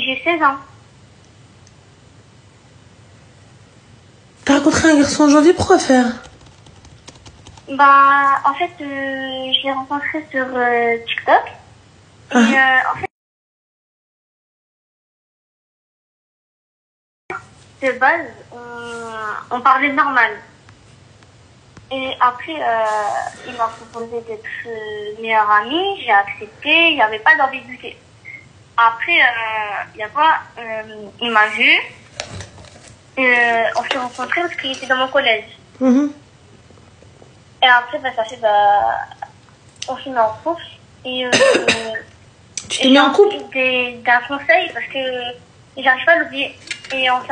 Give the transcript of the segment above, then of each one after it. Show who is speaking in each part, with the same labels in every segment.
Speaker 1: j'ai 16 ans.
Speaker 2: T'as rencontré un garçon en janvier, pourquoi faire?
Speaker 1: Bah, en fait, je l'ai rencontré sur TikTok. Et en fait, de base, on parlait normal. Et après, il m'a proposé d'être meilleure amie, j'ai accepté, il n'y avait pas d'ambiguïté. Après, il y a quoi, il m'a vu, on s'est rencontrés parce qu'il était dans mon collège. Et après, bah, ça fait, on s'est mis en couple. Et,
Speaker 2: tu t'es mis en couple?
Speaker 1: D'un conseil parce que j'arrive pas à l'oublier. Et on ne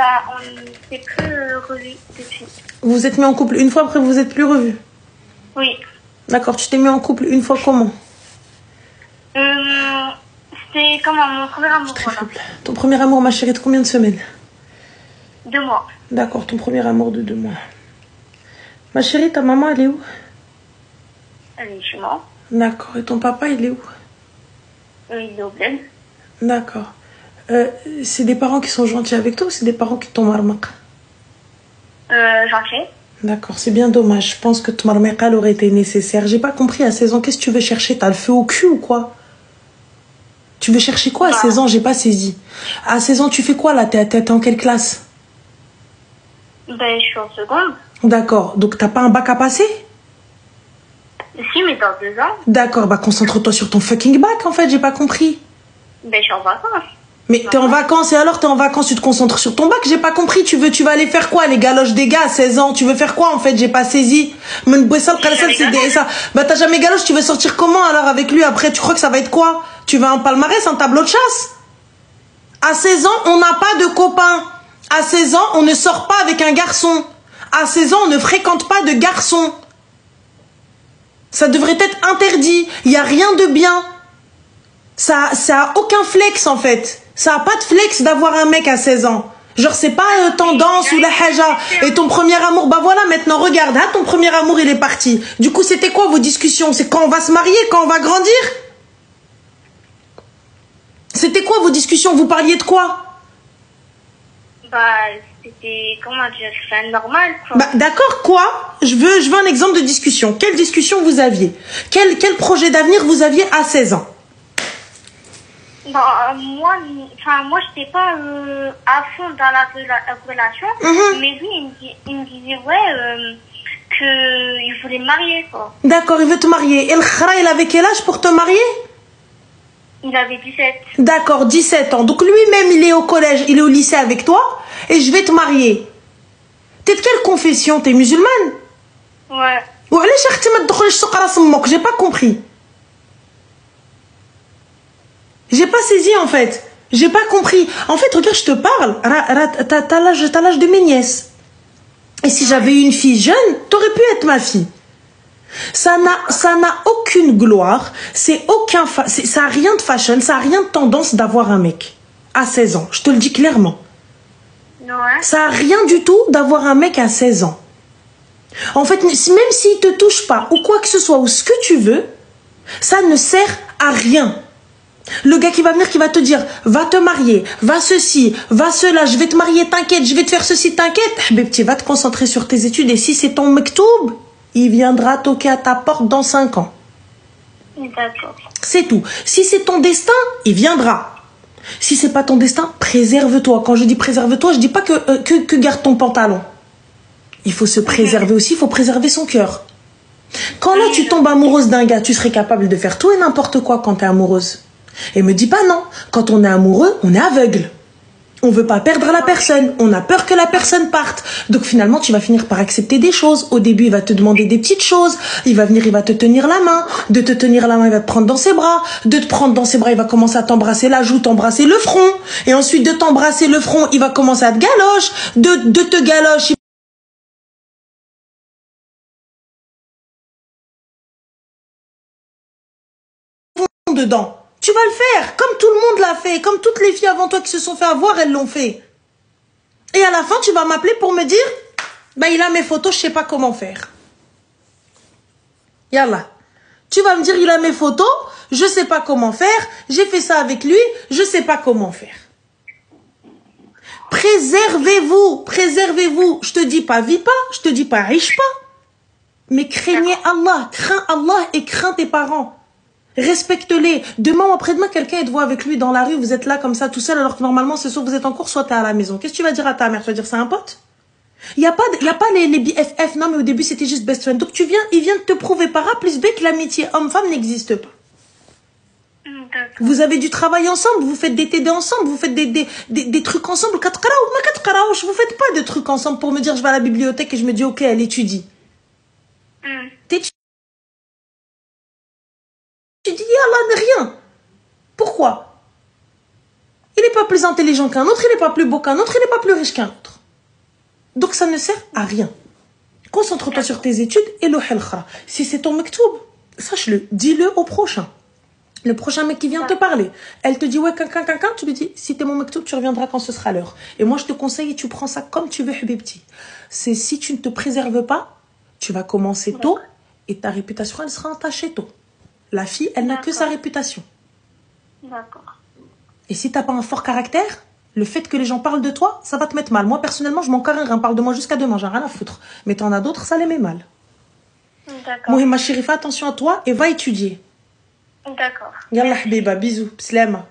Speaker 1: s'est plus revus depuis.
Speaker 2: Vous vous êtes mis en couple une fois, après vous êtes plus revus?
Speaker 1: Oui.
Speaker 2: D'accord, tu t'es mis en couple une fois comment?
Speaker 1: C'était comme mon premier amour.
Speaker 2: Très faible. Ton premier amour, ma chérie, de combien de semaines?
Speaker 1: 2 mois.
Speaker 2: D'accord, ton premier amour de 2 mois. Ma chérie, ta maman, elle est où?
Speaker 1: Elle est chez moi.
Speaker 2: D'accord, et ton papa, il est où?
Speaker 1: Il est au bled.
Speaker 2: D'accord. C'est des parents qui sont gentils avec toi ou c'est des parents qui t'ont marmaq?
Speaker 1: Gentil.
Speaker 2: D'accord, c'est bien dommage. Je pense que ton marmaq aurait été nécessaire. J'ai pas compris, à 16 ans, qu'est-ce que tu veux chercher? T'as le feu au cul ou quoi? Tu veux chercher quoi à 16 ans? J'ai pas saisi. À 16 ans, tu fais quoi là? T'es en quelle classe?
Speaker 1: Ben, je suis en seconde.
Speaker 2: D'accord, donc t'as pas un bac à passer?
Speaker 1: Si, mais dans 2 ans.
Speaker 2: D'accord, bah concentre-toi sur ton fucking bac en fait, j'ai pas compris.
Speaker 1: Ben, je suis en vacances.
Speaker 2: Mais t'es en vacances et alors t'es en vacances, tu te concentres sur ton bac, j'ai pas compris. Tu vas aller faire quoi? Les galoches des gars à 16 ans, tu veux faire quoi en fait? J'ai pas saisi. Bah t'as jamais galoche, tu veux sortir comment alors avec lui après? Tu crois que ça va être quoi? Tu veux un palmarès, un tableau de chasse? À 16 ans, on n'a pas de copains. À 16 ans, on ne sort pas avec un garçon. À 16 ans, on ne fréquente pas de garçons. Ça devrait être interdit. Il n'y a rien de bien. Ça a aucun flex en fait. Ça a pas de flex d'avoir un mec à 16 ans. Genre c'est pas tendance ou la haja. Et ton premier amour, bah voilà maintenant regarde, hein, ton premier amour il est parti. Du coup c'était quoi vos discussions? C'est quand on va se marier, quand on va grandir? C'était quoi vos discussions? Vous parliez de quoi?
Speaker 1: Bah c'était, comment dire, c'est normal quoi.
Speaker 2: Bah d'accord, quoi? Je veux un exemple de discussion. Quelle discussion vous aviez? Quel projet d'avenir vous aviez à 16 ans?
Speaker 1: Bah, moi j'étais pas à fond dans la relation, mais lui il me disait ouais que il voulait me marier quoi.
Speaker 2: D'accord, il veut te marier. Et le khara, il avait quel âge pour te marier?
Speaker 1: Il avait 17.
Speaker 2: D'accord, 17 ans. Donc lui-même il est au collège, il est au lycée avec toi et je vais te marier. T'es de quelle confession? T'es musulmane?
Speaker 1: Ouais.
Speaker 2: Ou allez, j'ai pas compris. J'ai pas saisi en fait. J'ai pas compris. En fait, regarde, je te parle. T'as l'âge de mes nièces. Et si j'avais eu une fille jeune, t'aurais pu être ma fille. Ça n'a aucune gloire. Ça a rien de fashion. Ça a rien de tendance d'avoir un mec à 16 ans. Je te le dis clairement.
Speaker 1: Ouais.
Speaker 2: Ça a rien du tout d'avoir un mec à 16 ans. En fait, même s'il te touche pas ou quoi que ce soit ou ce que tu veux, ça ne sert à rien. Le gars qui va venir, qui va te dire, va te marier, va ceci, va cela, je vais te marier, t'inquiète, je vais te faire ceci, t'inquiète. Mais petit, va te concentrer sur tes études et si c'est ton mektoub, il viendra toquer à ta porte dans 5 ans.
Speaker 1: D'accord.
Speaker 2: C'est tout. Si c'est ton destin, il viendra. Si c'est pas ton destin, préserve-toi. Quand je dis préserve-toi, je dis pas que garde ton pantalon. Il faut se préserver aussi, il faut préserver son cœur. Quand là tu tombes amoureuse d'un gars, tu serais capable de faire tout et n'importe quoi quand t'es amoureuse. Et me dis pas non. Quand on est amoureux, on est aveugle. On veut pas perdre la personne. On a peur que la personne parte. Donc finalement, tu vas finir par accepter des choses. Au début, il va te demander des petites choses. Il va venir, il va te tenir la main. De te tenir la main, il va te prendre dans ses bras. De te prendre dans ses bras, il va commencer à t'embrasser la joue, t'embrasser le front. Et ensuite, de t'embrasser le front, il va commencer à te galoche. De te galoche, dedans. Tu vas le faire, comme tout le monde l'a fait, comme toutes les filles avant toi qui se sont fait avoir, elles l'ont fait. Et à la fin, tu vas m'appeler pour me dire, bah il a mes photos, je sais pas comment faire. Yallah. Tu vas me dire, il a mes photos, je sais pas comment faire, j'ai fait ça avec lui, je sais pas comment faire. Préservez-vous, préservez-vous. Je te dis pas vis pas, je te dis pas riche pas. Mais craignez Allah, crains Allah et crains tes parents. Respecte-les. Demain ou après-demain, quelqu'un te voit avec lui dans la rue, vous êtes là comme ça tout seul, alors que normalement, c'est soit vous êtes en cours, soit t'es à la maison. Qu'est-ce que tu vas dire à ta mère? Tu vas dire c'est un pote? Il y a pas les BFF, non, mais au début, c'était juste best friend. Donc il vient de te prouver par A plus B que l'amitié homme-femme n'existe pas. Vous avez du travail ensemble, vous faites des TD ensemble, vous faites des trucs ensemble. Vous faites pas de trucs ensemble pour me dire je vais à la bibliothèque et je me dis ok, elle étudie. Tu dis Allah n'est rien. Pourquoi? Il n'est pas plus intelligent qu'un autre, il n'est pas plus beau qu'un autre, il n'est pas plus riche qu'un autre. Donc ça ne sert à rien. Concentre-toi sur tes études et le khara. Si c'est ton mektoub, sache-le, dis-le au prochain. Le prochain mec qui vient te parler, elle te dit ouais, tu lui dis si t'es mon mektoub, tu reviendras quand ce sera l'heure. Et moi je te conseille et tu prends ça comme tu veux, Habibti. C'est si tu ne te préserves pas, tu vas commencer tôt et ta réputation elle sera entachée tôt. La fille, elle n'a que sa réputation.
Speaker 1: D'accord.
Speaker 2: Et si t'as pas un fort caractère, le fait que les gens parlent de toi, ça va te mettre mal. Moi, personnellement, je m'en carre un. Parle de moi jusqu'à demain, j'ai rien à foutre. Mais t'en as d'autres, ça les met mal.
Speaker 1: D'accord.
Speaker 2: Mohima chérie, fais attention à toi et va étudier.
Speaker 1: D'accord.
Speaker 2: Yallah, habiba, bisous, pslama.